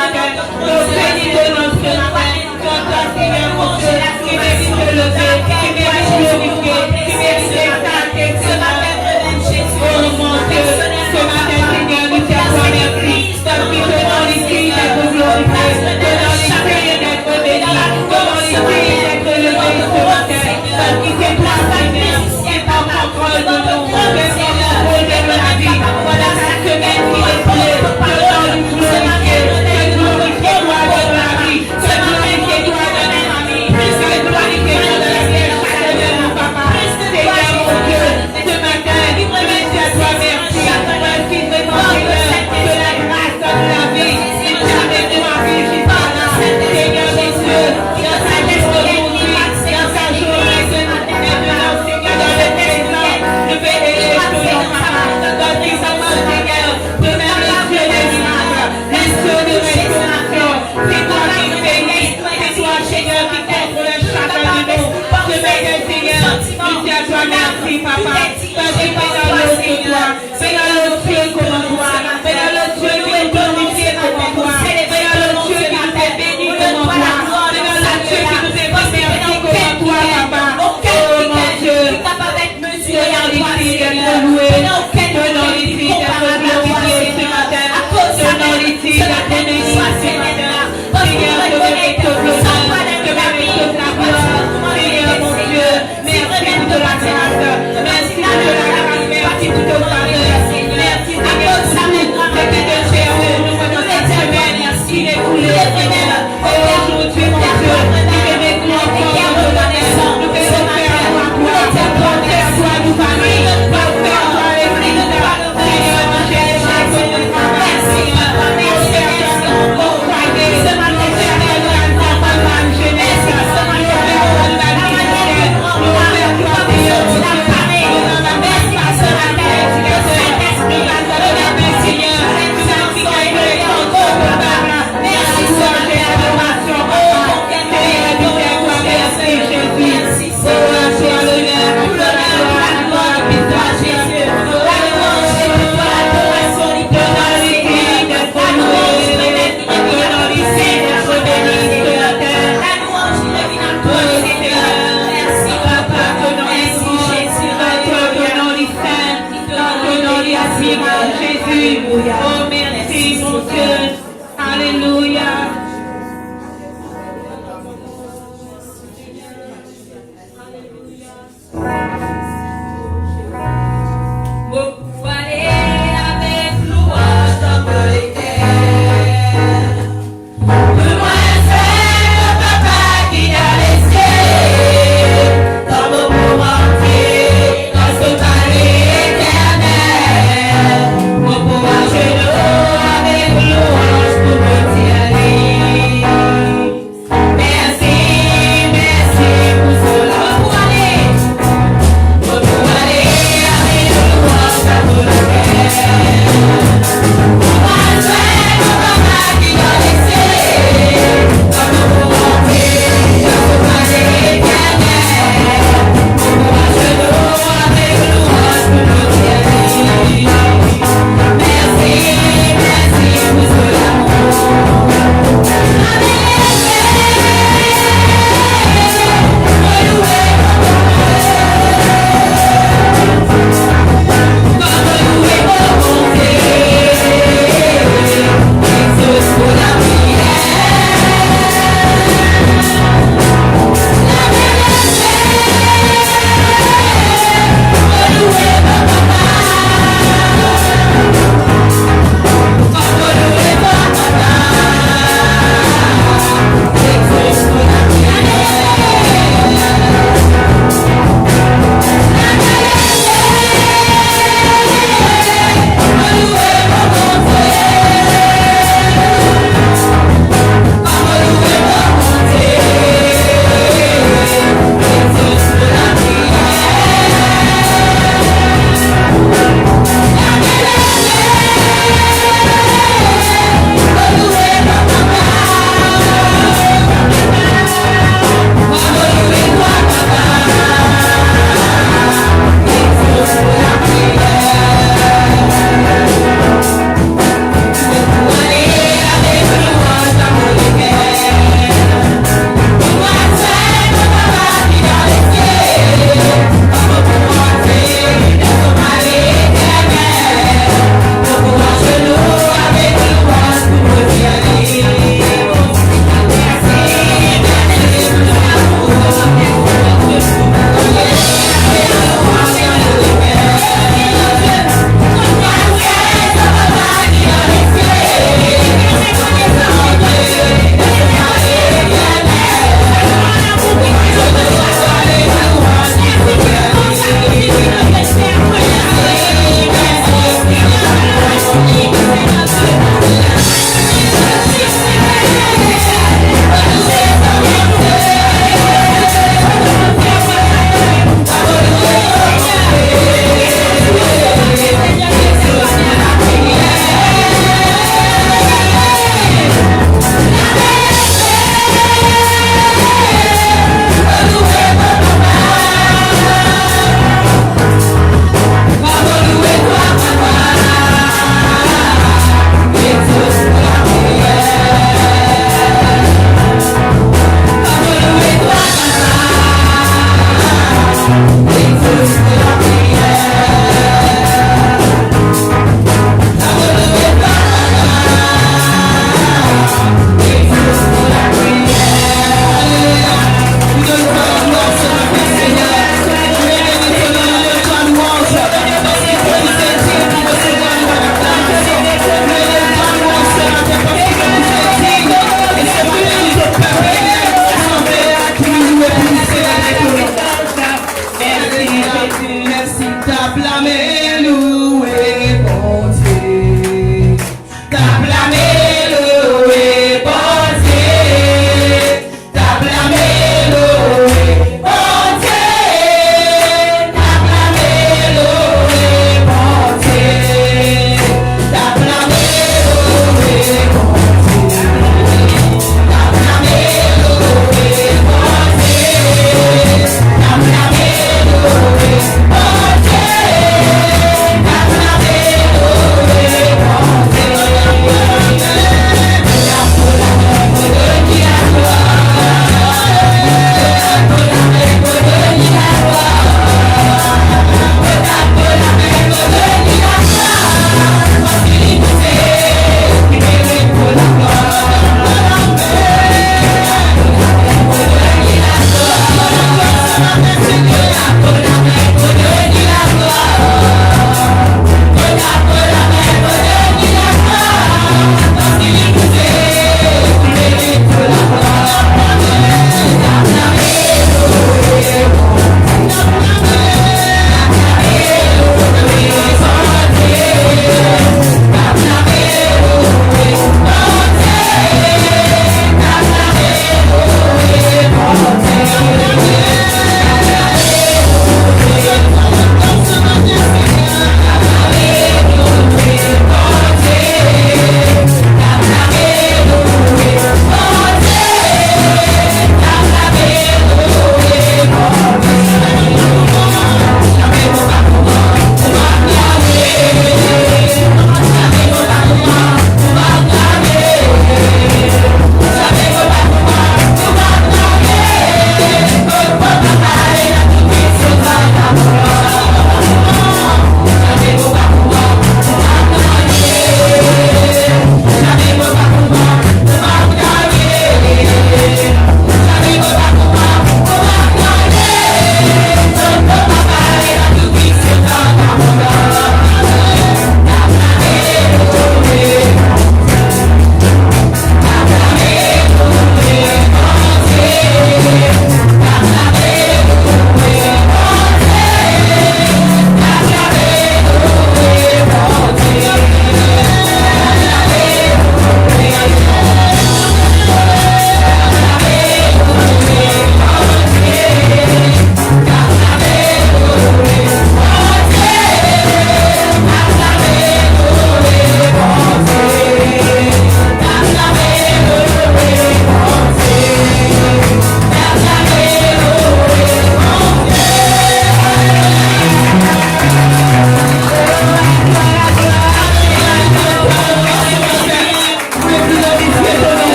matin. Nous bénis de notre ce matin. Quand toi, Seigneur, mon Dieu, qui mérite de lever, qui mérite de glorifier, qui mérite d'exalter ce matin. Oh mon Dieu, ce matin, Seigneur, nous te remercions. Parce que devant les filles d'être glorifiés, devant les filles d'être bénis, devant les filles d'être levés ce matin. Parce qu'il c'est toi, Seigneur, qui est en contrôle de nous. Seigneur, projet de la vie. Voilà la semaine qui est pleine. Devant nous glorifier. Se glorifier toi de la vie. Se glorifier toi de la famille. Se glorifier toi de la vie. Seigneur, mon papa. Seigneur, mon Dieu, ce matin, merci à toi, merci. Merci vraiment, Seigneur, de la grâce de la vie. Et tu as avec nous en vie jusqu'à là. Seigneur, mon Dieu, dans sa liste aujourd'hui, dans sa journée, maintenant, Seigneur, dans le présent, je vais aider ton papa. Dans tes enfants, Seigneur, de même les yeux des miracles, les yeux de restauration. C'est toi qui bénis, c'est toi, Seigneur, qui contrôle chacun de nous. Ce matin, Seigneur, nous te disons merci, papa. Parce que dans le Seigneur, c'est dans le Dieu comme toi, c'est dans le Dieu qui est glorifié comme toi, c'est dans le Dieu qui nous fait béni comme toi, c'est dans le Dieu qui nous fait remercier comme toi, papa. Oh mon Dieu, donnons les filles d'être louées, donnons les filles d'être glorifiées ce matin, donnons les filles d'être bénies ce matin. Seigneur, je mérite le bonheur, je mérite la gloire. Seigneur, mon Dieu, merci pour la grâce, merci pour la grâce, merci pour ton faveur, merci Seigneur, c'est que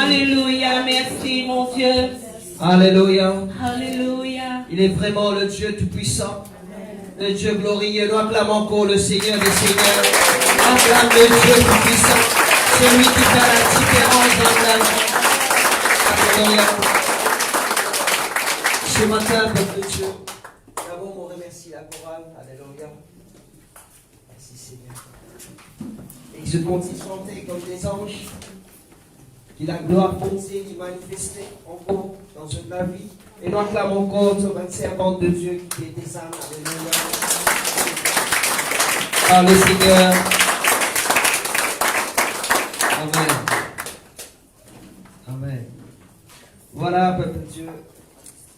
Alléluia, merci mon Dieu. Alléluia. Alléluia. Il est vraiment le Dieu Tout-Puissant. Le Dieu glorieux. Nous acclamons encore le Seigneur des Seigneurs. Acclame le Dieu Tout-Puissant. Celui qui fait la différence dans la vie. Alléluia. Ce matin, peuple de Dieu, d'abord on remercie la chorale. Alléluia. Merci Seigneur. Et je continue de chanter comme des anges. Que la gloire continue de manifester encore dans la vie. Et nous acclamons encore notre servante de Dieu qui était des âmes. Alléluia. Par le Seigneur. Amen. Amen. Voilà, peuple de Dieu.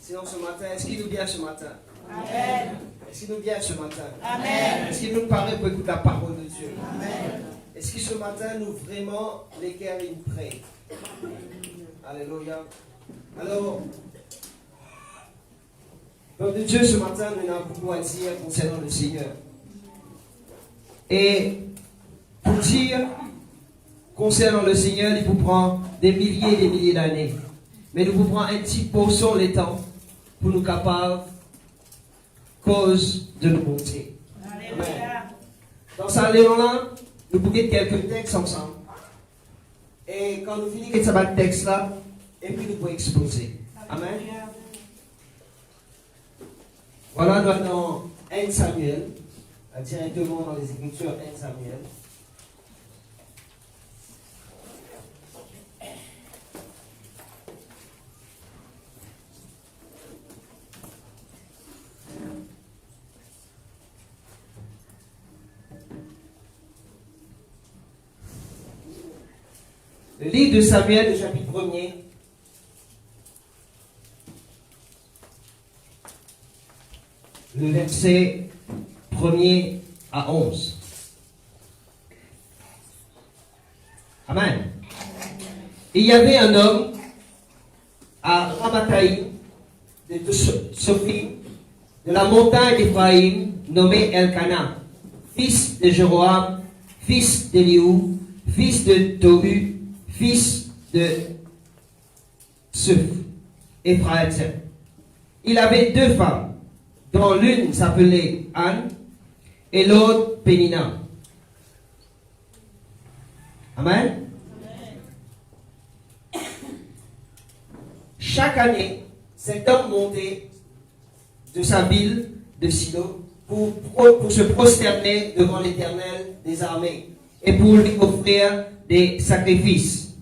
Sinon ce matin, est-ce qu'il nous vient ce matin? Amen. Est-ce qu'il nous vient ce matin? Amen. Est-ce qu'il nous paraît pour écouter la parole de Dieu? Amen. Est-ce que ce matin, nous vraiment, les cœurs ils prêts? Alléluia. Alors, peuple de Dieu, ce matin, nous avons beaucoup à dire concernant le Seigneur. Et pour dire concernant le Seigneur, il vous prend des milliers et des milliers d'années. Mais nous vous prenons un petit portion les temps pour nous capables cause de nous monter. Alléluia. Dans ça, là, nous pouvons lire quelques textes ensemble. Et quand nous finissons avec ce texte-là, et puis nous pouvons exposer. Amen. Voilà, nous sommes dans 1 Samuel, directement dans les Écritures 1 Samuel. Le livre de Samuel, le chapitre 1er. Le verset 1er à 11. Amen. Il y avait un homme à Ramathaïm, de Sophie, de la montagne d'Éphraïm, nommé Elkana, fils de Jéroam, fils d'Eliou, fils de Tohu, fils de Seuf, Ephraïm. Il avait deux femmes, dont l'une s'appelait Anne et l'autre Pénina. Amen. Chaque année, cet homme montait de sa ville de Silo pour se prosterner devant l'Éternel des armées et pour lui offrir des sacrifices.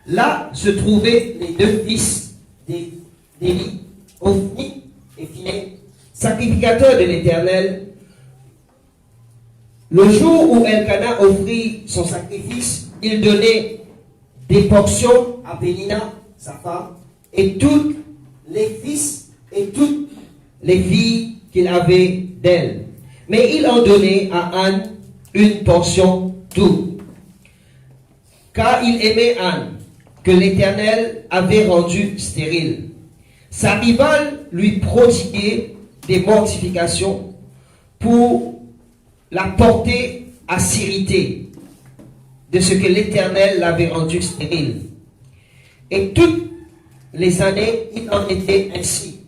Là se trouvaient les deux fils d'Élie, Ophni et Phiné, sacrificateurs de l'Éternel. Le jour où Elkana offrit son sacrifice, il donnait des portions à Pénina, sa femme, et tous les fils et toutes les filles qu'il avait d'elle. Mais il en donnait à Anne une portion double, car il aimait Anne, que l'Éternel avait rendue stérile. Sa rivale lui prodiguait des mortifications pour la porter à s'irriter de ce que l'Éternel l'avait rendue stérile. Et toutes les années, il en était ainsi.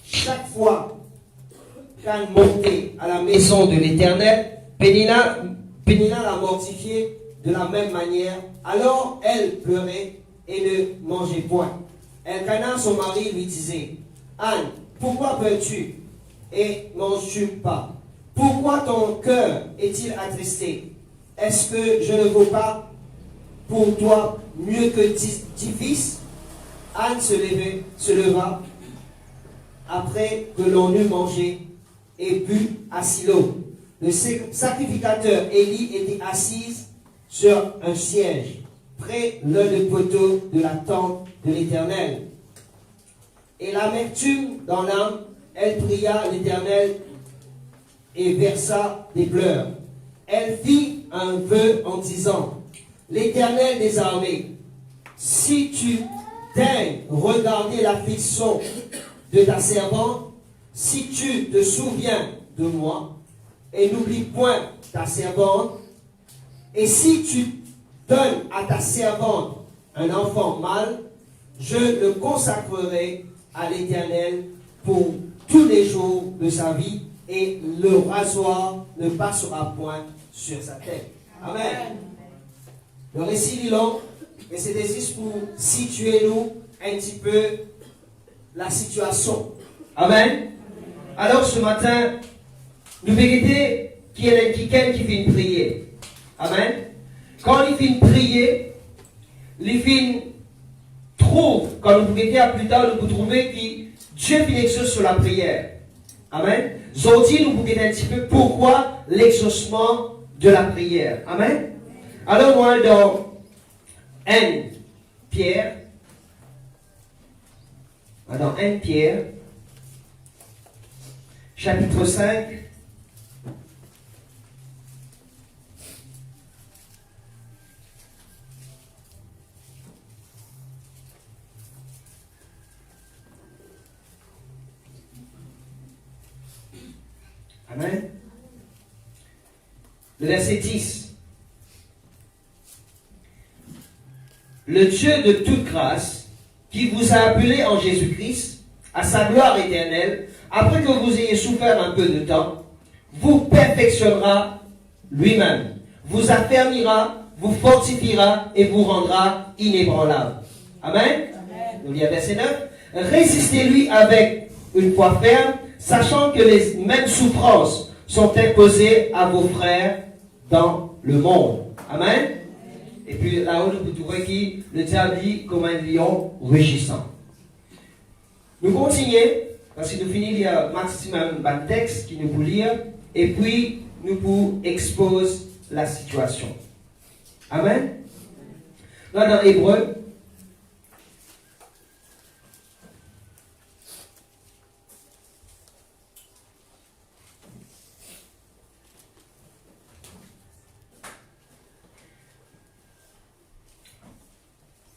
Chaque fois qu'elle montait à la maison de l'Éternel, Pénina la mortifiait de la même manière. Alors elle pleurait et ne mangeait point. Elkana, son mari, lui disait: Anne, pourquoi pleures-tu et manges-tu pas? Pourquoi ton cœur est-il attristé? Est-ce que je ne vaux pas pour toi mieux que 10 fils? Anne se leva après que l'on eut mangé et bu à Silo. Le sacrificateur Élie était assis sur un siège près l'un des poteaux de la tente de l'Éternel. Et l'amertume dans l'âme, elle pria l'Éternel et versa des pleurs. Elle fit un vœu en disant: L'Éternel des armées, si tu daignes regarder l'affliction de ta servante, si tu te souviens de moi et n'oublie point ta servante, et si tu donnes à ta servante un enfant mâle, je le consacrerai à l'Éternel pour tous les jours de sa vie, et le rasoir ne passera point sur sa tête. Amen. Le récit est long, et c'était juste pour situer nous un petit peu la situation. Amen. Alors ce matin, nous vérité qu'il y a quelqu'un qui fait une prière. Amen. Quand il fait une prière, il fait trouve, quand nous vérité à plus tard, nous pouvons trouver que Dieu fait l'exauce sur la prière. Amen. Aujourd'hui, nous pouvons dire un petit peu pourquoi l'exaucement de la prière. Amen. Alors moi, dans 1 Pierre, dans 1 Pierre, chapitre 5, Amen. Le verset 10. Le Dieu de toute grâce, qui vous a appelé en Jésus-Christ à sa gloire éternelle, après que vous ayez souffert un peu de temps, vous perfectionnera lui-même, vous affermira, vous fortifiera et vous rendra inébranlable. Amen. Nous lisons verset 9. Résistez-lui avec une foi ferme, sachant que les mêmes souffrances sont imposées à vos frères dans le monde. Amen. Et puis là-haut, nous trouvons que le diable dit comme un lion rugissant. Nous continuons, parce que nous finissons il y a maximum un texte qui nous pour lire, et puis nous pour exposer la situation. Amen. Là dans Hébreu,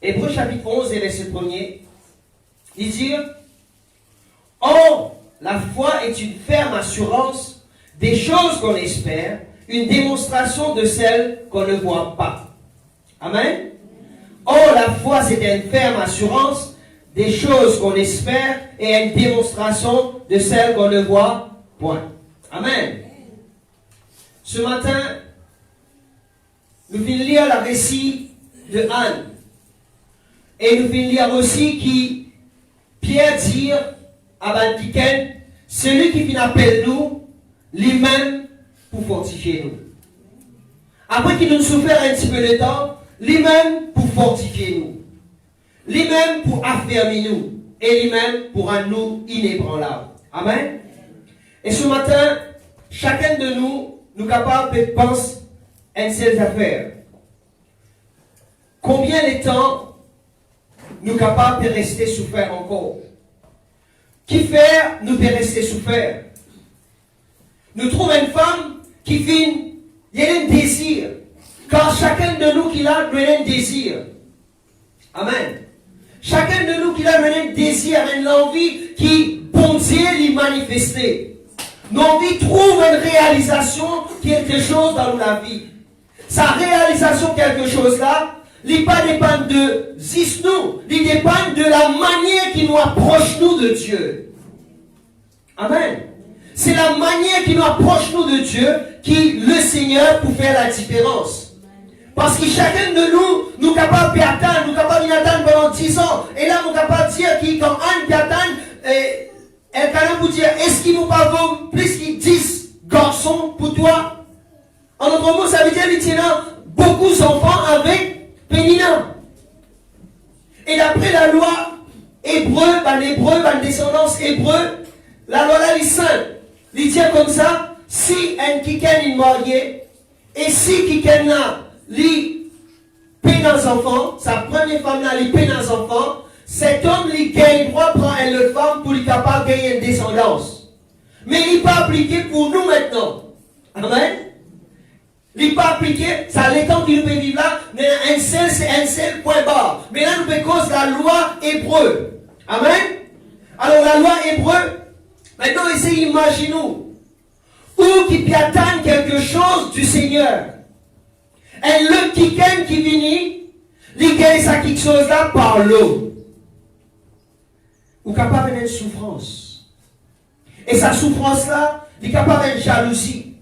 Hébreux chapitre 11 et verset 1er, il dit: Or, la foi est une ferme assurance des choses qu'on espère, une démonstration de celles qu'on ne voit pas. Amen. Or, la foi c'est une ferme assurance des choses qu'on espère et une démonstration de celles qu'on ne voit point. Amen. Ce matin, nous venons lire le récit de Anne. Et nous venons lire aussi qui Pierre dit à Bantiken, celui qui vient appeler nous, lui-même pour fortifier nous. Après qu'il nous souffert un petit peu de temps, lui-même pour fortifier nous. Lui-même pour affermir nous. Et lui-même pour rendre nous inébranlables. Amen. Et ce matin, chacun de nous, nous capables de penser à une seule affaire. Combien de temps nous capables de rester souffert encore? Qui faire nous de rester souffert? Nous trouvons une femme qui fait, il y a un désir. Car chacun de nous qui a un désir. Amen. Chacun de nous qui a un désir, une envie qui, bon Dieu, lui manifester. Nos envies trouvent une réalisation, quelque chose dans la vie. Sa réalisation, quelque chose là, il ne dépend de nous, il dépend de la manière qui nous approche nous de Dieu. Amen. C'est la manière qui nous approche nous de Dieu qui le Seigneur pour faire la différence. Parce que chacun de nous, nous sommes capables d'attendre, nous sommes capables d'attendre pendant 10 ans. Et là, nous sommes capables de dire qu'il quand Anne peut attendre, elle peut vous dire, est-ce qu'il nous pas plus que 10 garçons pour toi? En autre mot, ça veut dire qu'il y a beaucoup d'enfants avec Pénina. Et d'après la loi hébreu, la descendance hébreu, la loi là, elle est sainte. Il dit comme ça, si un quelqu'un est marié, et si quelqu'un là, il paie dans les enfants, sa première femme là, il paie dans les enfants, cet homme, il gagne droit de prendre une autre femme pour être capable de gagner une descendance. Mais il n'est pas appliqué pour nous maintenant. Amen. Il n'est pas appliqué, ça l'étang qui nous peut vivre là, mais un seul, c'est un seul point barre. Mais là, nous peut cause la loi hébreu. Amen. Alors la loi hébreu, maintenant essayez imaginez-nous. Ou qui peut attendre quelque chose du Seigneur. Et le quelqu'un qui vient, Il gagne ça quelque chose là par l'eau. Ou capable d'une souffrance. Et sa souffrance là, il est capable d'une jalousie.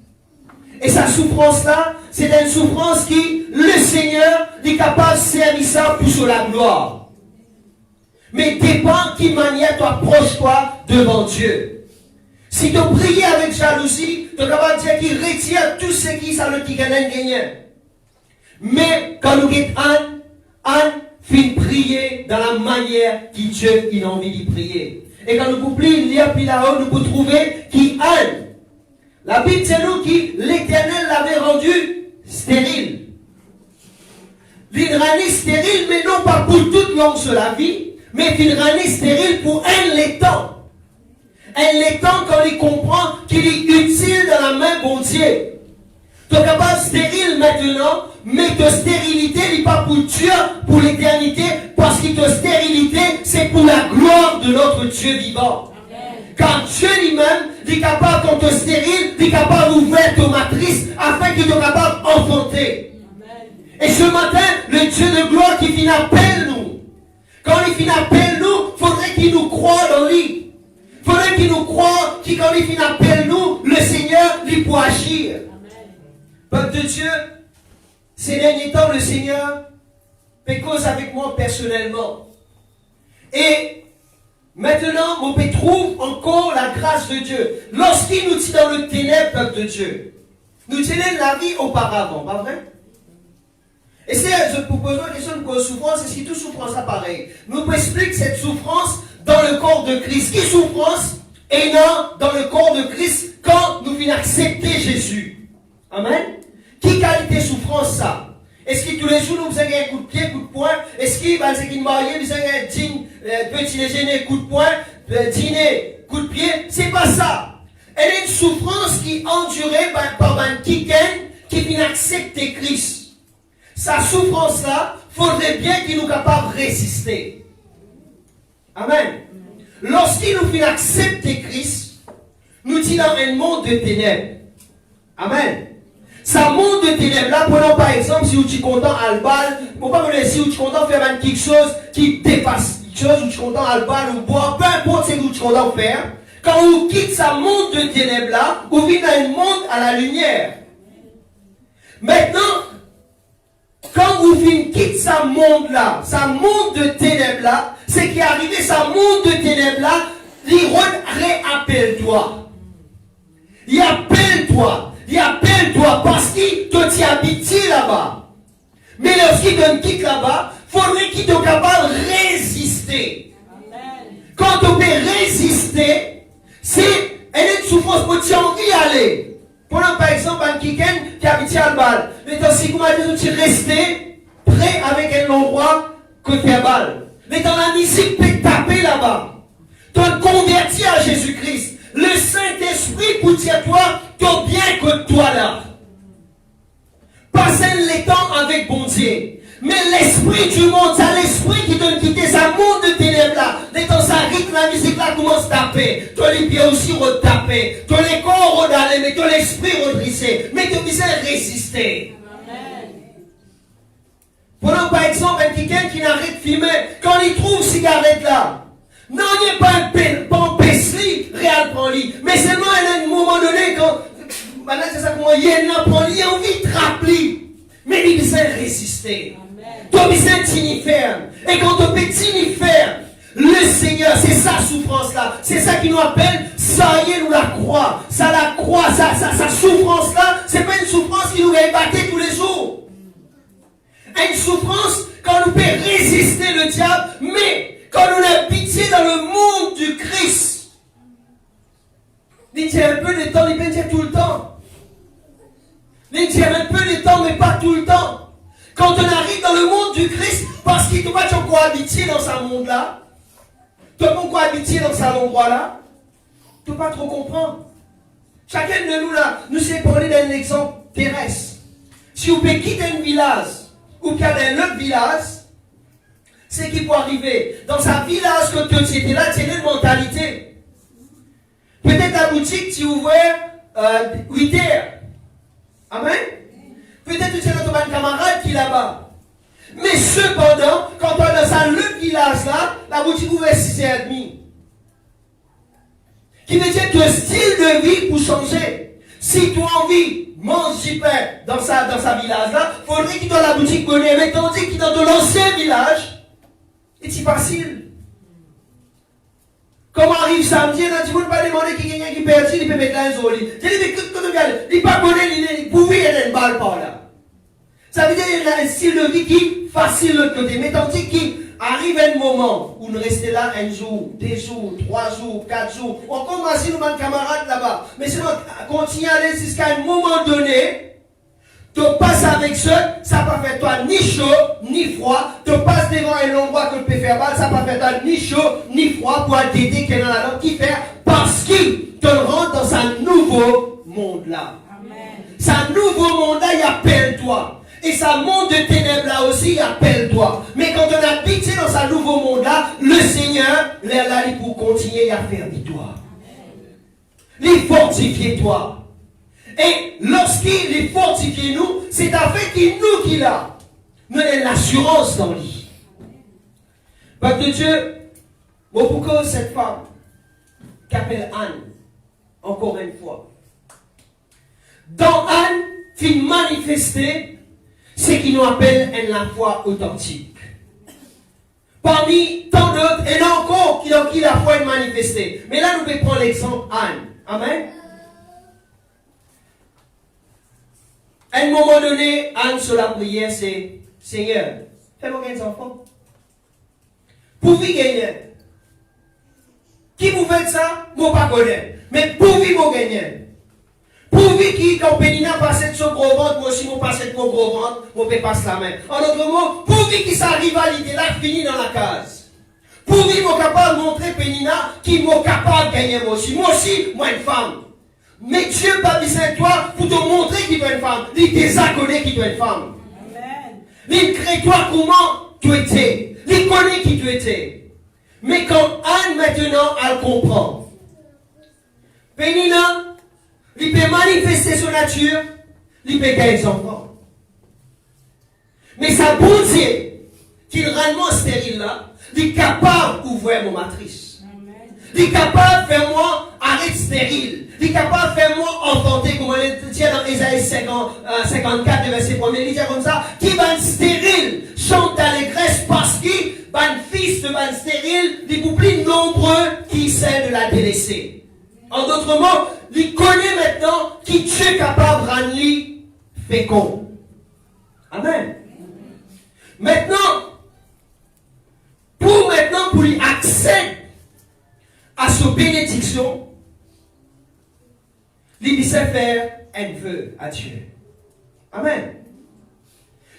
Et sa souffrance là, c'est une souffrance qui, le Seigneur, est capable de servir ça pour sur la gloire. Mais dépend de quelle manière tu approches toi devant Dieu. Si tu pries avec jalousie, tu es capable de dire qu'il retire tout ce qui ça le qui gagne. Mais quand nous guettons Anne fait prier dans la manière que Dieu il a envie de prier. Et quand nous pouvons lire puis là-haut, nous pouvons trouver qu'Anne, la Bible dit nous que l'Éternel l'avait rendu stérile. Il rendu stérile, mais non pas pour toute longue sur la vie, mais il rendu stérile pour un l'étang. Un l'étang quand il comprend qu'il est utile dans la main bon Dieu. Tu es capable stérile maintenant, mais ta stérilité n'est pas pour Dieu, pour l'éternité, parce que ta stérilité, c'est pour la gloire de notre Dieu vivant. Car Dieu lui-même est capable, quand tu es stérile, il est capable d'ouvrir ta matrice afin qu'il soit capable d'enfanter. Et ce matin, le Dieu de gloire qui vient appelle nous. Quand il vient appelle nous, il faudrait qu'il nous croie dans lui. Il faudrait qu'il nous croie, que quand il vient appelle nous, le Seigneur lui peut agir. Peuple de Dieu, ces derniers temps, le Seigneur fait cause avec moi personnellement. Et maintenant, on peut trouver encore la grâce de Dieu. Lorsqu'il nous dit dans le ténèbre, peuple de Dieu, nous tenait la vie auparavant, pas vrai? Et si je vous pose une question de souffrance, est-ce que toute souffrance est pareil? Nous explique cette souffrance dans le corps de Christ. Qui souffrance est dans le corps de Christ quand nous venons accepter Jésus? Amen? Qui qualité souffrance ça? Est-ce que tous les jours nous faisons un coup de pied, coup de poing? Est-ce qu'il va se marier, nous faisons un petit déjeuner, coup de poing, dîner, coup de pied? C'est pas ça. Elle est une souffrance qui est endurée par un quelqu'un qui vient accepter Christ. Sa souffrance-là, il faudrait bien qu'il nous capable de résister. Amen. Lorsqu'il nous vient accepter Christ, nous dit dans un monde de ténèbres. Amen. Ça monde de ténèbres là, prenons par exemple, si vous êtes content à le bal, pour pas me si vous êtes content de faire quelque chose qui dépasse, quelque chose où vous êtes content à le bal ou boire, peu importe ce que vous êtes content de faire, quand vous quittez ça monde de ténèbres là, vous venez dans un monde à la lumière. Maintenant, quand vous quittez ce monde-là, ce monde de ténèbres-là, c'est qui est arrivé, ce monde de ténèbres-là, il réappelle-toi. Il appelle-toi. Il appelle-toi parce qu'il te habité là-bas. Mais lorsqu'il te quitte là-bas, il faudrait qu'il soit capable de résister. Amen. Quand on peut résister, c'est une souffrance pour tu envie d'aller. Prenons par exemple un quelqu'un qui habite à Albal. Mais dans ce moment, tu restes prêt avec un endroit côté à balle. Mais dans la musique peut taper là-bas. Tu es converti à Jésus-Christ. Le Saint-Esprit pour dire toi, tu es bien que toi là. Passez le temps avec bon Dieu. Mais l'esprit du monde, c'est l'esprit qui te quitte, ça monde de ténèbres là. Dès dans sa rythme, la musique là commence à taper. Tu as les pieds aussi retaper. Tu as les corps redalés, mais tu as l'esprit redressé. Mais tu as résister. Amen. Prenons par exemple quelqu'un qui n'arrête de fumer. Quand il trouve cigarette là, non, il n'est pas un pesli, réel prend lui. Mais seulement à un moment donné, quand maintenant c'est ça comment il a envie de rappeler. Mais il besoin résister. Tu as besoin de ferme. Et quand tu peux ferme, le Seigneur, c'est sa souffrance-là. C'est ça qui nous appelle, ça y est, nous la croix. Ça la croix, sa souffrance-là, c'est pas une souffrance qui nous va ébattre tous les jours. Une souffrance quand nous pouvons résister le diable, mais quand nous avons pitié dans le monde du Christ. Il dit un peu de temps, il peut dire tout le temps. Il dit un peu de temps, mais pas tout le temps. Quand on arrive dans le monde du Christ, parce qu'il ne peut pas encore habiter dans ce monde-là, tu ne peux pas encore habiter dans cet endroit-là, tu ne peux pas trop comprendre. Chacun de nous là, nous sommes parlé d'un exemple terrestre. Si vous pouvez quitter un village, ou qu'il y a un autre village, c'est qui peut arriver. Dans un village que tu étais là, tu as une mentalité. Peut-être la boutique, tu ouvres 8 heures. Amen. Peut-être que tu as un camarade qui est là-bas. Mais cependant, quand on est dans le village là, la boutique ouvert 6h30. Qui veut dire que le style de vie pour changer. Si tu as envie, mange du pain dans sa village là, il faudrait qu'il dans la boutique bonnet. Mais tandis qu'il dans l'ancien village, c'est facile. Comment arrive samedi, tu ne peux pas demander qui gagne qui perd, il peut mettre là un zoli. Tu dis, mais il pas connaît, il pouvait y aller une balle par là. Ça veut dire qu'il y a un style de vie qui est facile de l'autre côté. Mais tandis qu'il arrive un moment où nous restons là un jour, 2 jours, 3 jours, 4 jours, on commence nous un camarade là-bas. Mais sinon, continue à aller jusqu'à un moment donné. Tu passes avec ça, ça ne va faire toi ni chaud, ni froid. Tu passes devant un endroit que tu peux faire mal, ça ne va faire toi ni chaud, ni froid pour t'aider qui est dans la langue qui fait parce qu'il te rentre dans un nouveau monde là. Un nouveau monde là, il appelle toi. Et sa monde de ténèbres là aussi, il appelle toi. Mais quand on a habité dans un nouveau monde là, le Seigneur, là, il pour continuer à faire victoire. Il fortifie toi. Et lorsqu'il est fortifié nous, c'est avec nous qu'il a. Nous avons l'assurance dans lui. Peuple de Dieu, pourquoi cette femme qu'appelle Anne, encore une fois. Dans Anne, qui manifestait ce qui nous appelle la foi authentique. Parmi tant d'autres, et là encore, qui la foi est manifestée. Mais là, nous pouvons prendre l'exemple Anne. Amen. À un moment donné, Anne sur la prière, c'est Seigneur, fais-moi gagner des enfants. Pour vous gagner. Qui vous fait ça? Moi pas connaître. Mais pour vous gagner. Pour vous qui, quand Pénina passe de son gros ventre, moi aussi, moi passe de mon gros ventre, moi peux passer la main. En d'autres mots, pour vous qui sa rivalité là finit dans la case. Pour vous, moi capable de montrer Pénina qui m'a capable de gagner moi aussi. Moi aussi, moi une femme. Mais Dieu pas besoin de toi pour te montrer qu'il doit une femme. Il désacconné qu'il doit une femme. Amen. Il crée toi comment tu étais. Il connaît qui tu étais. Mais quand Anne maintenant, elle comprend. Pénina, il peut manifester son nature, il peut gagner des enfants. Mais sa bonté, qui est réellement stérile là, il est capable d'ouvrir mon matrice. Il est capable de faire moi arrêt stérile. Il est capable de faire moi enfanter, comme on le dit dans Ésaïe 54, verset 1er. Il dit comme ça, qui va être stérile, chante d'allégresse parce qu'il va un fils de ban stérile, des plus nombreux qui essaient de la délaisser. En d'autres mots, il connaît maintenant qui Dieu est capable de rendre fécond. Amen. Maintenant, pour lui accéder à sa bénédiction, il sait faire un vœu à Dieu. Amen.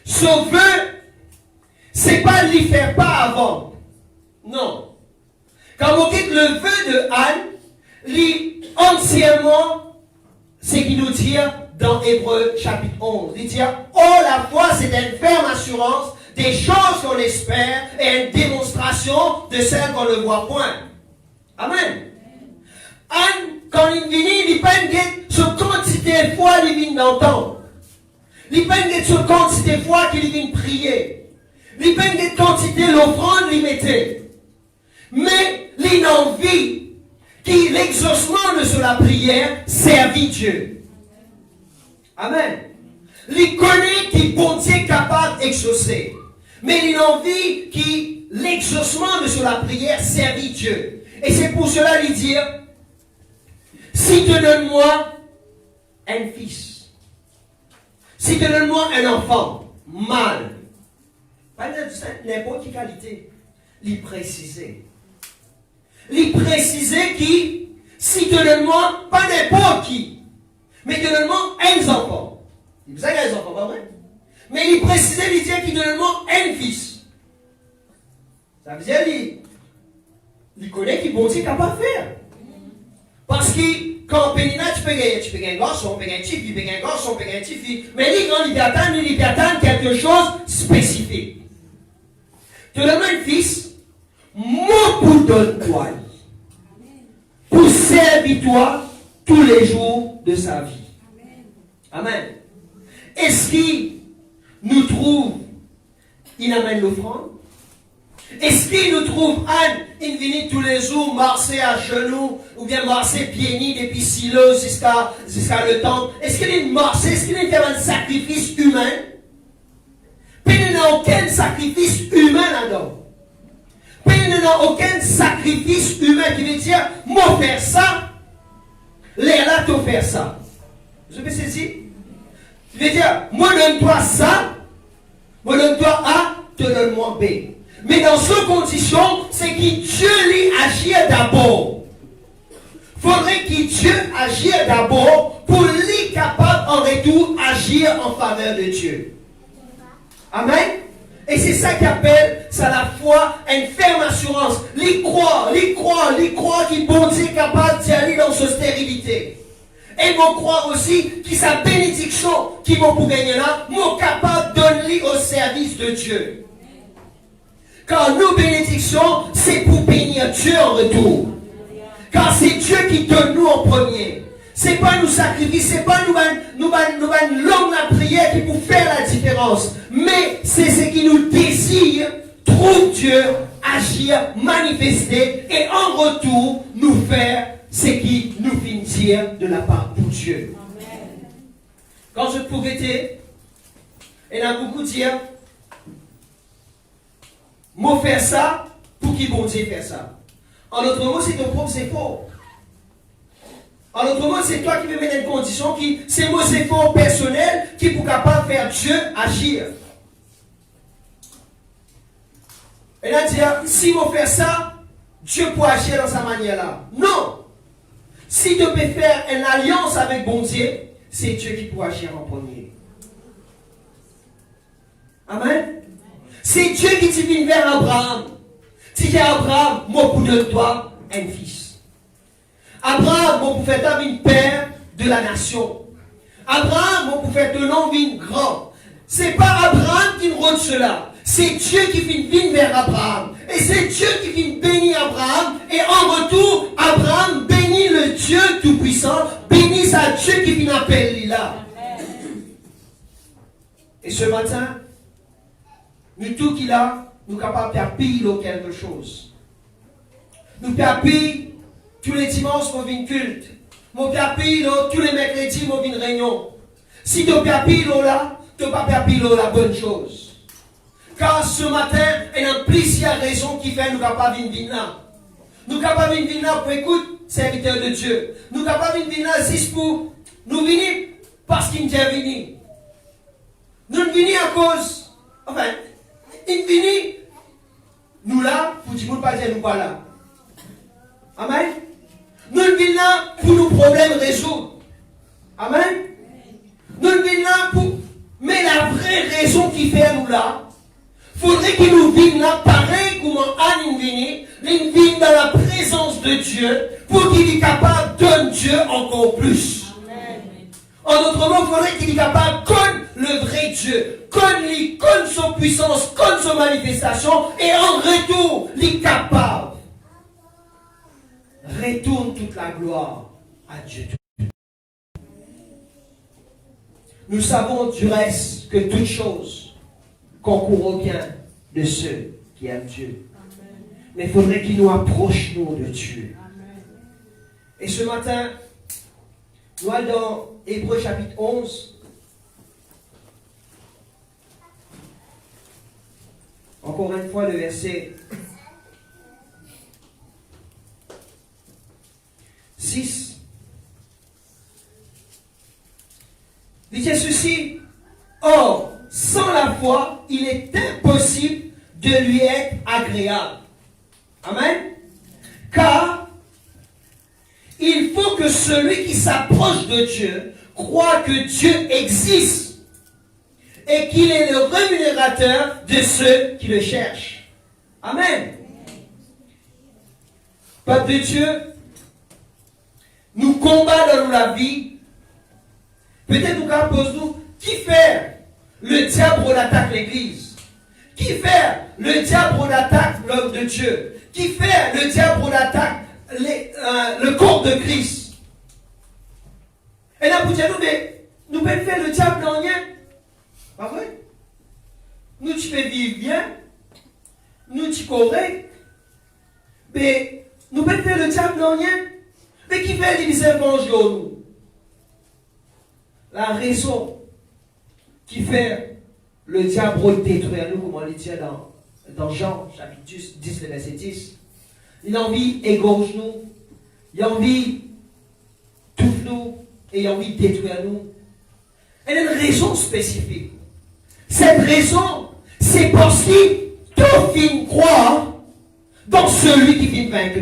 Son vœu, c'est pas lui faire pas avant. Non. Quand on quitte le vœu de Anne, lit entièrement ce qu'il nous dit dans Hébreux chapitre 11. Il dit, oh la foi c'est une ferme assurance des choses qu'on espère et une démonstration de celles qu'on ne voit point. Amen. Anne, quand il vient, il pas une quantité de foi qu'il vient d'entendre. Il pas une quantité de foi qu'il vient prier. Il pas une quantité l'offrande qu'il mettait. Mais l'inenvie qui l'exaucement de la prière servit Dieu. Amen. Il connaît qui bon Dieu est capable d'exaucer. Mais l'inenvie qui l'exaucement de la prière servit Dieu. Et c'est pour cela lui dire, si tu donnes-moi un fils, si tu donnes-moi un enfant, mâle, pas n'importe quelle qualité, lui préciser. Lui préciser qui, si tu donnes-moi, pas n'importe qui, mais tu donnes-moi un enfant. Vous avez un enfant, pas vrai? Mais lui préciser, lui dire qu'il donne-moi un fils. Ça veut dire, il connaît qu'il bon Dieu capable de faire. Parce que quand Pénina, tu peux gagner un garçon, tu peux gagner un petit fille, tu peux gagner un garçon, tu peux gagner un petit fille. Mais quand il peut attendre quelque chose de spécifique. Tu donnes un fils, moi pour donne-toi. Pour servir toi tous les jours de sa vie. Amen. Est-ce qu'il nous trouve il amène l'offrande? Est-ce qu'il nous trouve Anne, il vient tous les jours marcher à genoux, ou bien marcher pieds nus depuis Silo jusqu'à le temple? Est-ce qu'il marche? Est-ce qu'il fait un sacrifice humain? Puis il n'y a aucun sacrifice humain là-dedans. Puis il n'y a aucun sacrifice humain qui veut dire, moi faire ça, l'air là te faire ça. Vous avez saisi? Je veux dire, moi donne-toi ça, moi donne-toi A, te donne-moi B. Mais dans ces conditions, c'est que Dieu lui agit d'abord. Faudrait que Dieu agisse d'abord pour lui capable en retour agir en faveur de Dieu. Amen. Et c'est ça qu'appelle ça la foi, une ferme assurance. Les croire qu'il bon Dieu est capable d'y aller dans sa stérilité. Et vont croire aussi que sa bénédiction qui vont pour gagner là, vont capable de donner au service de Dieu. Car nos bénédictions, c'est pour bénir Dieu en retour. Car c'est Dieu qui donne nous en premier. C'est pas nous sacrifier, c'est pas nous langue la prière qui peut faire la différence. Mais c'est ce qui nous désire, trouve Dieu, agir, manifester et en retour nous faire ce qui nous vient dire de la part de Dieu. Amen. Quand je pourrais dire, il y a beaucoup dire, moi faire ça pour qui bon Dieu faire ça. En autre mot, c'est ton propre effort. En autre mot, c'est toi qui me mets dans une condition qui, c'est mon effort personnel qui est capable de faire Dieu agir. Et là, dire, si vous faites ça, Dieu peut agir dans sa manière-là. Non! Si tu peux faire une alliance avec bon Dieu, c'est Dieu qui peut agir en premier. Amen? C'est Dieu qui t'y vient vers Abraham. Tu dis à Abraham, moi pour de toi, un fils. Abraham, moi pour faire ta vie père de la nation. Abraham, moi pour faire ton nom vie grand. C'est pas Abraham qui nous rend cela. C'est Dieu qui vient vers Abraham. Et c'est Dieu qui vient bénir Abraham. Et en retour, Abraham bénit le Dieu Tout-Puissant. Bénit sa Dieu qui vient appeler là. Et ce matin, nous tous qui là, nous sommes capables de payer quelque chose. Nous pouvons payer tous les dimanches pour une culte. Nous pouvons payer tous les mercredis pour une réunion. Si tu peux payer là, tu ne peux pas payer la bonne chose. Car ce matin, il y a plusieurs raisons qui font que nous sommes capables de venir là. Nous sommes capables de venir là pour écouter, serviteur de Dieu. Nous sommes capables de venir là juste pour nous venir parce qu'il nous est venu. Nous venons à cause, enfin, il vient, nous là, pour dire nous pas dire nous pas là. Amen. Nous venons là pour nos problèmes résoudre. Amen. Nous venons là pour, mais la vraie raison qui fait nous là, faudrait qu'il nous vienne là, pareil comme Anne vient, il vient dans la présence de Dieu, pour qu'il soit capable de donner Dieu encore plus. Amen. En d'autres mots, il faudrait qu'il soit capable de connaître le vrai Dieu, connaître son puissance, connaître son manifestation, et en retour, il est capable. Retourne toute la gloire à Dieu. Nous savons du reste que toute chose concourt au bien de ceux qui aiment Dieu. Amen. Mais il faudrait qu'il nous approche nous de Dieu. Amen. Et ce matin, nous allons dans Hébreux chapitre 11. Encore une fois, le verset 6. Il dit ceci. Or, sans la foi, il est impossible de lui être agréable. Amen. Car il faut que celui qui s'approche de Dieu croit que Dieu existe et qu'il est le rémunérateur de ceux qui le cherchent. Amen. Peuple de Dieu, nous combattons dans la vie. Peut-être nous posons qui fait le diable on attaque l'église? Qui fait le diable on attaque l'homme de Dieu? Qui fait le diable on attaque le corps de Christ? Et là, vous dites, mais nous pouvons faire le diable dans rien. Pas vrai? nous tu peux vivre bien, nous tu correct, mais nous pouvons faire le diable non rien, mais qui fait diviser bonjour nous. La raison qui fait le diable détruire nous, comme on le dit dans Jean, chapitre 10, le verset 10, il a envie égorge nous, il a envie tout nous, et il a envie détruire nous. Elle a une raison spécifique. Cette raison, c'est parce qu'il tout fin croire dans celui qui vient vaincre.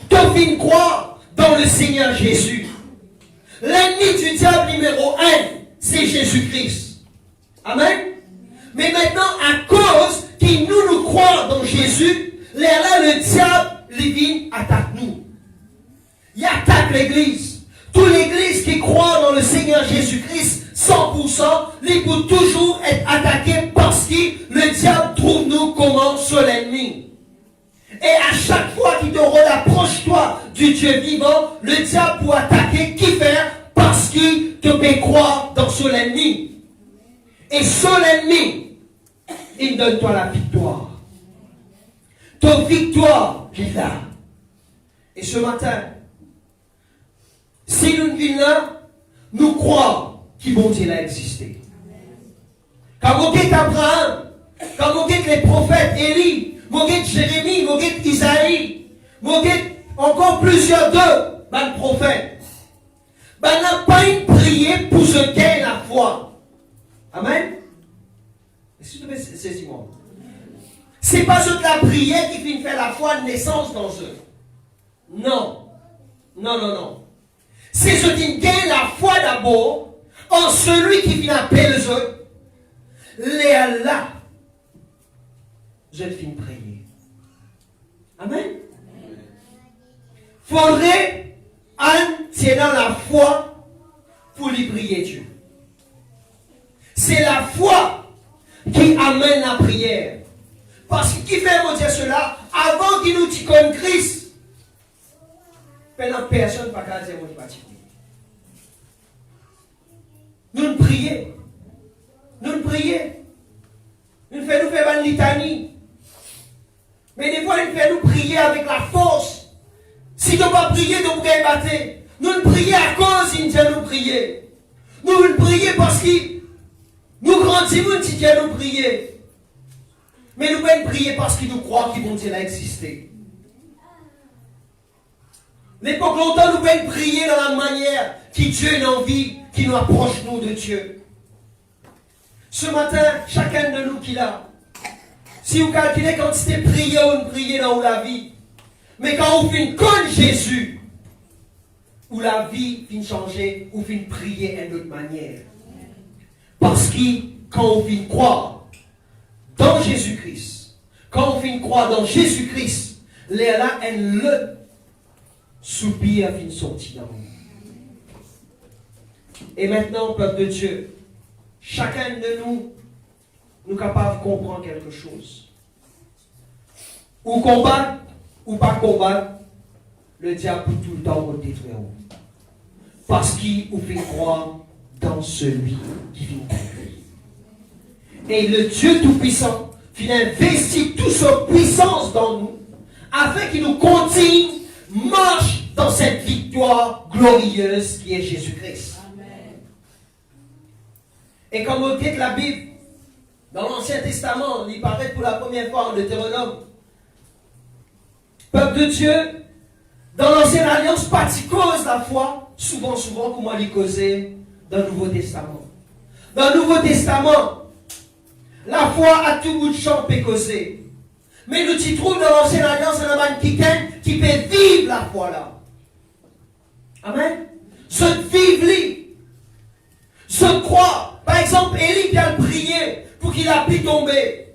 Tout fin croire dans le Seigneur Jésus. L'ennemi du diable numéro 1, c'est Jésus-Christ. Amen. Mais maintenant, à cause qu'il nous croit dans Jésus, là, le diable, il vient attaque nous. Il attaque l'église. Toute l'église qui croit dans le Seigneur Jésus-Christ, 100%, il peut toujours être attaqué parce que le diable trouve nous comment sur l'ennemi. Et à chaque fois qu'il te rapproche-toi du Dieu vivant, le diable peut attaquer qui faire parce qu'il te fait croire dans son ennemi. Et son ennemi, il donne-toi la victoire. Ton victoire, il est là. Et ce matin, si nous venons là, nous croyons qu'il bon Dieu a existé. Quand vous êtes Abraham, quand vous êtes les prophètes Élie, vous êtes Jérémie, vous êtes Isaïe, vous êtes encore plusieurs d'eux, les prophètes, n'a pas une prière pour se gagner la foi. Amen. Est-ce que vous saisissez moi? C'est pas toute la prière qui finit faire la foi de naissance dans eux. Non. Non, non, non. C'est ce qui gagne la foi d'abord en celui qui vient appeler les autres. Les là, je finis prier. Amen. Faudrait un tirer dans la foi pour lui prier Dieu. C'est la foi qui amène la prière. Parce que qui fait mon Dieu cela avant qu'il nous dise comme Christ. Personne ne va dire mon particulier. Nous nous prions. Nous nous prions. Nous faisons une litanie. Mais des fois, nous faisons prier avec la force. Si tu ne vas pas prier, tu ne peux pas battre. Nous nous prions à cause qu'il nous prier. Nous nous prions parce que nous grandissons, nous disons nous prier. Mais nous pouvons prier parce que nous croyons qu'il bon Dieu a existé. L'époque longtemps, nous pouvons prier dans la manière qui Dieu a envie, qui nous approche nous de Dieu. Ce matin, chacun de nous qui l'a, si vous calculez quand c'était prié ou prier dans la vie, mais quand vous finissez comme Jésus, où la vie finit changer, vous finissez prier d'une autre manière. Parce que quand vous finissez croire dans Jésus-Christ, quand vous finissez croire dans Jésus-Christ, là, elle le soupir a fini sortir dans nous. Et maintenant, peuple de Dieu, chacun de nous, nous capables de comprendre quelque chose. Ou combattre, ou pas combattre, le diable peut tout le temps vous détruire. Parce qu'il vous fait croire dans celui qui vit en lui. Et le Dieu Tout-Puissant, il investit toute sa puissance dans nous, afin qu'il nous continue marche dans cette victoire glorieuse qui est Jésus-Christ. Et comme vous dites la Bible, dans l'Ancien Testament, il paraît pour la première fois en Deutéronome. Peuple de Dieu, dans l'Ancienne Alliance, pas de cause la foi, souvent, comment il causait dans le Nouveau Testament. Dans le Nouveau Testament, la foi a tout bout de champ peut causer. Mais nous y trouvons dans l'Ancienne Alliance un homme qui peut vivre la foi là. Amen. Je vive. Je crois. Par exemple, Élie vient prier pour qu'il a pu tomber.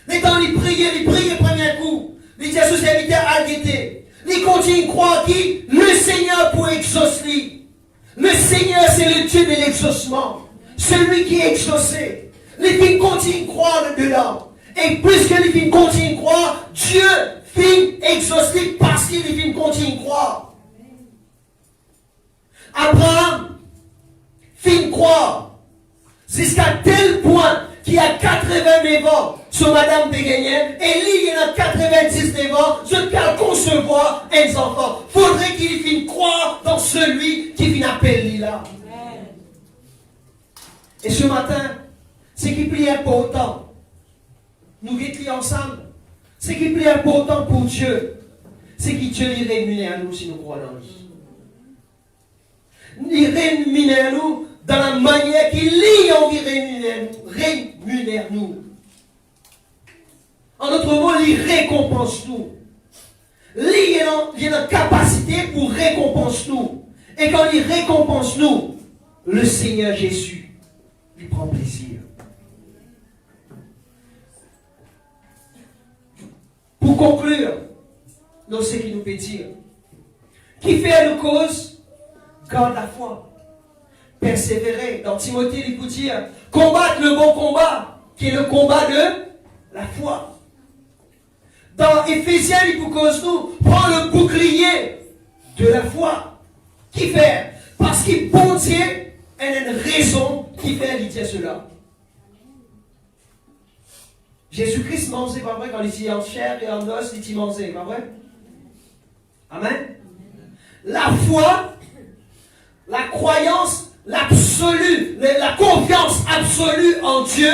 Les temps, il priait le premier coup. Il dit à ses serviteurs à guetter. Il continue à croire qui le Seigneur pour exaucer. Le Seigneur, c'est le Dieu de l'exaucement. Celui qui est exaucé. Les filles continuent à croire dedans. Et plus que les filles continuent à croire, Dieu finit exaucer parce que les filles continuent à croire. Abraham finit croire jusqu'à tel point qu'il te gagner, Élie, il a 99 ans, je peux concevoir un enfant. Faudrait qu'il vienne croire dans celui qui vient appeler là. Et ce matin, ce qui est plus important, nous guettons ensemble, ce qui est plus important pour Dieu, c'est qu'il Dieu les rémunère à nous si nous croyons en lui. Il rémunère nous dans la manière qu'il lit envie rémunère nous. En d'autres mots, il récompense nous. Il a une capacité pour récompenser nous. Et quand il récompense nous, le Seigneur Jésus, il prend plaisir. Pour conclure, dans ce qu'il nous peut dire, qui fait une cause, garde la foi. Persévérer. Dans Timothée, il peut dire, combattre le bon combat, qui est le combat de la foi. Dans Éphésiens, il peut cause nous, prends le bouclier de la foi. Qui fait? Parce qu'il bon Dieu, elle a une raison qui fait lui dire cela. Jésus-Christ mangeait, pas vrai, quand il dit en chair et en os, il dit mangeait, pas vrai? Amen. La foi, la croyance, l'absolu, la confiance absolue en Dieu,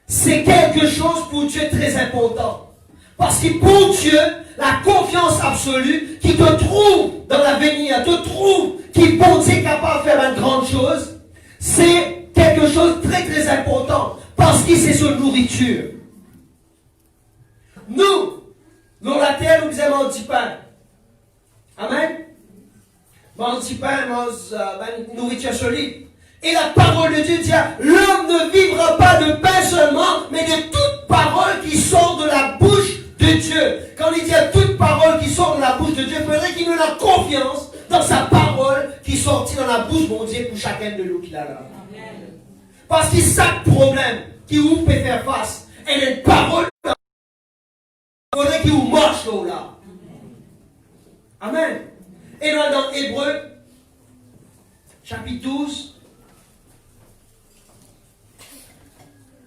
c'est quelque chose pour Dieu très important. Parce que pour Dieu, la confiance absolue qui te trouve dans l'avenir, te trouve qui pour Dieu est capable de faire une grande chose, c'est quelque chose de très très important. Parce que c'est sa nourriture. Nous, dans la terre, nous aimons du pain. Amen. Mange du pain, mange nourriture solide. Et la parole de Dieu dit, l'homme ne vivra pas de pain seulement, mais de toute parole qui sort de la bouche de Dieu. Quand il dit toute parole qui sort de la bouche de Dieu, il faudrait qu'il ait la confiance dans sa parole qui sortit dans la bouche de Dieu pour chacun de nous qui l'a là. Parce que chaque problème qui vous peut faire face, elle est une parole. Il faudrait qu'il vous marche là. Amen. Et là dans Hébreux, chapitre 12,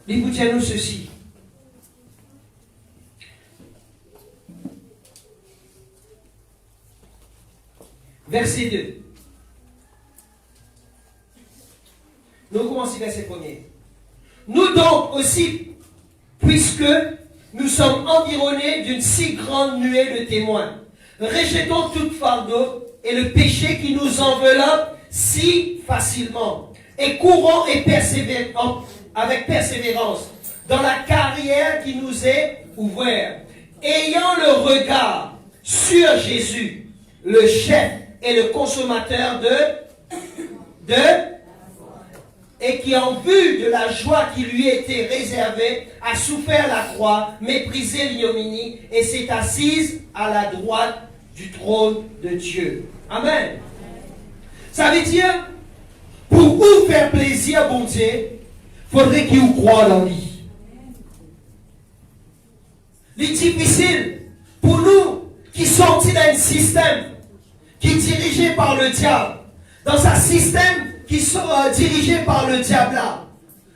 il vous tient nous ceci. Verset 2. Nous commençons verset 1er. Nous donc aussi, puisque nous sommes environnés d'une si grande nuée de témoins, rejetons tout fardeau et le péché qui nous enveloppe si facilement, et courons et persévérons avec persévérance dans la carrière qui nous est ouverte, ayant le regard sur Jésus, le chef et le consommateur et qui en vue de la joie qui lui était réservée a souffert la croix, méprisé l'ignominie et s'est assise à la droite du trône de Dieu. Amen. Ça veut dire, pour vous faire plaisir, bon Dieu, faudrait qu'il vous croie dans lui. C'est difficile pour nous qui sortis d'un système qui est dirigé par le diable. Dans un système qui sont dirigés par le diable là.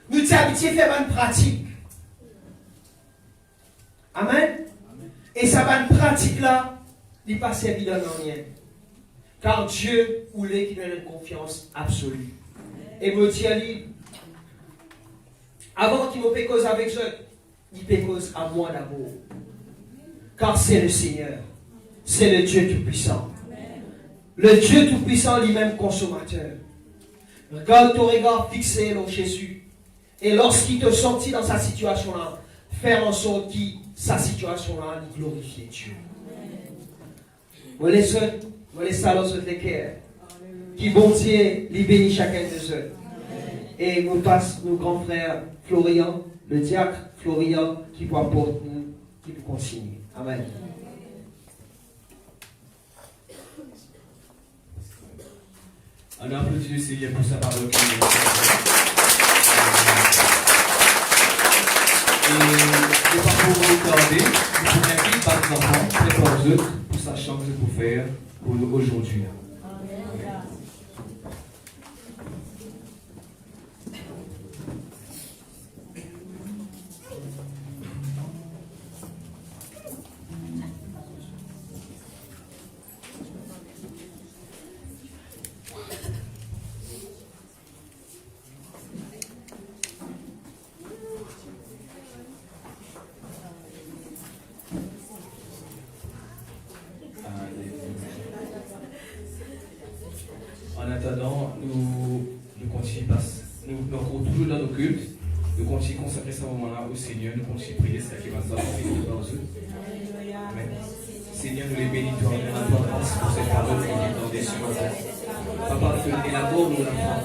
Nous t'y habitués à faire une pratique. Amen. Et ça va une pratique là, n'est pas servi dans rien. Car Dieu voulait qu'il ait une confiance absolue. Et me dit à lui, avant qu'il me fait cause avec eux, il fait cause à moi d'abord. Car c'est le Seigneur. C'est le Dieu Tout-Puissant. Le Dieu Tout-Puissant lui-même consommateur. Regarde ton regard fixé sur Jésus. Et lorsqu'il te sortit dans sa situation-là, faire en sorte que sa situation-là glorifie Dieu. Vous laissez ça dans ce cœur. Qui bon Dieu, lui bénit chacun de eux. Et nous passe nos grands frères Florian, le diacre Florian, qui vous apporte nous, qui vous consigne. Amen. On applaudit le Seigneur pour sa parole. Et je ne vais pas pour vous tarder, je vous invite par les enfants, préparez-vous pour sa chance pour faire pour nous aujourd'hui. En attendant, nous continuons, nous encore toujours dans nos cultes, nous continuons à consacrer ce moment-là au Seigneur, nous continuons à prier, c'est qui va nous apporter par eux. Amen. Seigneur, nous les bénissons, nous rendons grâce pour cette parole que nous entendons ce matin. Papa, tu élabores nos enfants,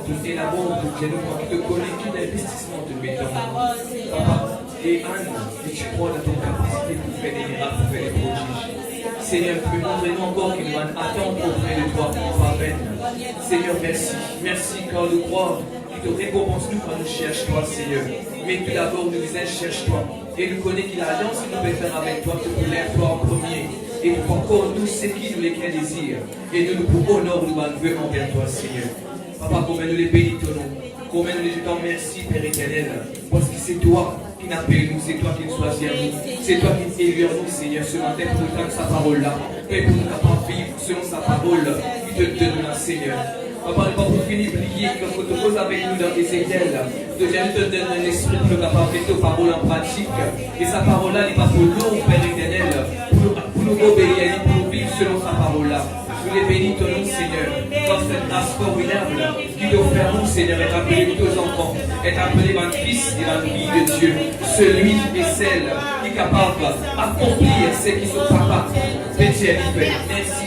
tu élabores tout Dieu, qui te connaît, tout l'investissement de béton. Papa, et Anne, et tu crois dans ton capacité pour faire des miracles, pour faire des prodiges. Seigneur, tu montres-nous encore qu'il nous attendre auprès de toi pour peine. Seigneur, merci. Merci car nous crois qu'il te récompense nous quand nous cherchons toi, Seigneur. Mais tout d'abord, nous disons cherche-toi. Et nous connaissons qu'il y a l'alliance que nous devons faire avec toi, tu peux l'être toi en premier. Et nous encore nous c'est qui nous les crains désir. Et nous pour honneur nous veut envers toi, Seigneur. Papa, combien nous les bénissons, combien nous les disons merci, Père éternel. Parce que c'est toi qui n'appelle nous, c'est toi qui nous choisis à nous. C'est toi qui élu à nous, Seigneur, ce matin pour nous donner sa parole-là. Et pour nous capables de vivre selon sa parole qui te donne, Seigneur. Papa, nous pas pour finir oublier que tu te poses avec nous dans Ézéchiel. Dieu te donne un esprit pour nous capables de mettre nos paroles en pratique. Et sa parole-là n'est pas pour nous, Père éternel, pour nous obéir, pour nous vivre selon sa parole-là. Nous les bénis ton nom, Seigneur, dans cette grâce formidable qui t'offre à nous, Seigneur, est appelé tous enfants, est appelé mon fils et ma fille de Dieu, celui et celle qui est capable d'accomplir ce qui sont capables de Dieu. Merci,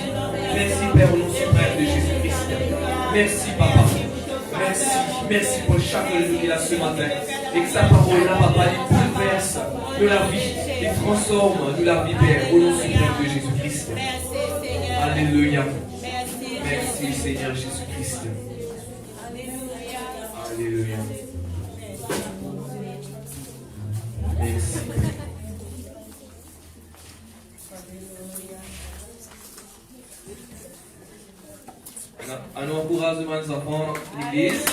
merci Père au nom suprême de Jésus-Christ. Merci Papa, merci pour chaque jour qui est là ce matin. Et que sa parole-là, Papa, il bouleverse de la vie, il transforme de la vie, Père, au nom suprême de Jésus-Christ. Alléluia. Merci Seigneur Jésus-Christ. Alléluia. Merci. Un encouragement des enfants, l'église.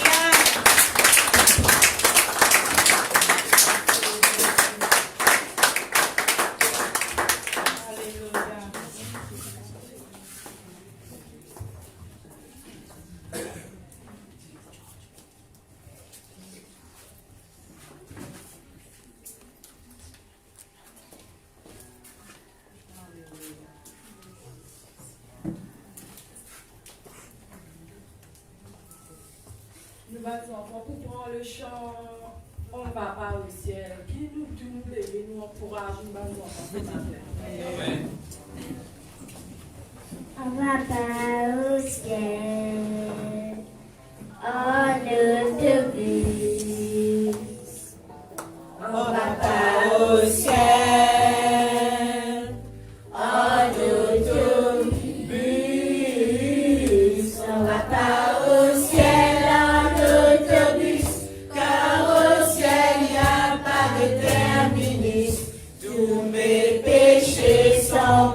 Pour prendre le chant, on va pas au ciel. Qui nous dit nous lever, nous encourage, nous allons Amen. On va pas au ciel, en autobus. On va pas au ciel, en autobus. On va pas au ciel. Tous mes péchés sont